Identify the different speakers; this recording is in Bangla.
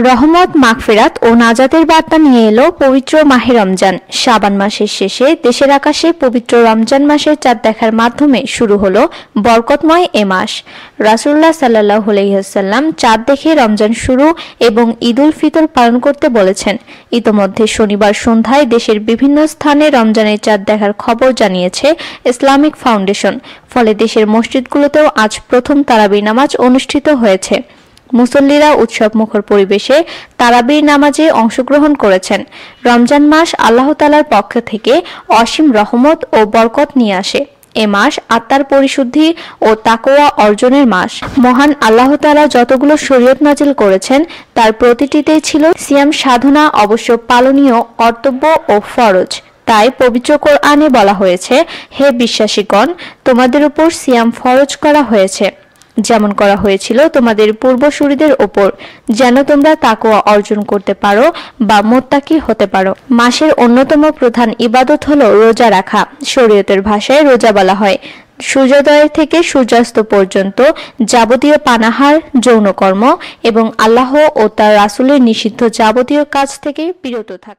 Speaker 1: রহমত, মাগফিরাত ও নাজাতের বার্তা নিয়ে এলো পবিত্র মাহে রমজান। শাবান মাসের শেষে দেশের আকাশে পবিত্র রমজান মাসের চাঁদ দেখার মাধ্যমে শুরু হলো বরকতময় এ মাস। রাসূলুল্লাহ সাল্লাল্লাহু আলাইহি ওয়াসাল্লাম চাঁদ দেখে রমজান শুরু এবং ঈদুল ফিতর পালন করতে বলেছেন। ইতোমধ্যে শনিবার সন্ধ্যায় দেশের বিভিন্ন স্থানে রমজানের চাঁদ দেখার খবর জানিয়েছে ইসলামিক ফাউন্ডেশন। ফলে দেশের মসজিদগুলোতেও আজ প্রথম তারাবির নামাজ অনুষ্ঠিত হয়েছে। মুসল্লিরা উৎসবমুখর পরিবেশে তারাবির নামাজে অংশগ্রহণ করেছেন। রমজান মাস আল্লাহ তাআলার পক্ষ থেকে অসীম রহমত ও বরকত নিয়ে আসে। এ মাস আত্মার পরিশুদ্ধি ও তাকওয়া অর্জনের মাস। মহান আল্লাহ তাআলা যতগুলো শরীয়ত নাজিল করেছেন তার প্রতিটিতেই ছিল সিয়াম সাধনা, অবশ্য পালনীয় কর্তব্য ও ফরজ। তাই পবিত্র কোরআনে বলা হয়েছে, হে বিশ্বাসীগণ, তোমাদের উপর সিয়াম ফরজ করা হয়েছে, যেমন করা হয়েছিল তোমাদের পূর্বসূরীদের ওপর, যেন তোমরা তাকওয়া অর্জন করতে পারো বা মুত্তাকি হতে পারো। মাসের অন্যতম প্রধান ইবাদত হলো রোজা রাখা। শরীয়তের ভাষায় রোজা বলা হয় সূর্যোদয় থেকে সূর্যাস্ত পর্যন্ত যাবতীয় পানাহার, যৌনকর্ম এবং আল্লাহ ও তার রাসূলের নিষিদ্ধ যাবতীয় কাজ থেকে বিরত থাকা।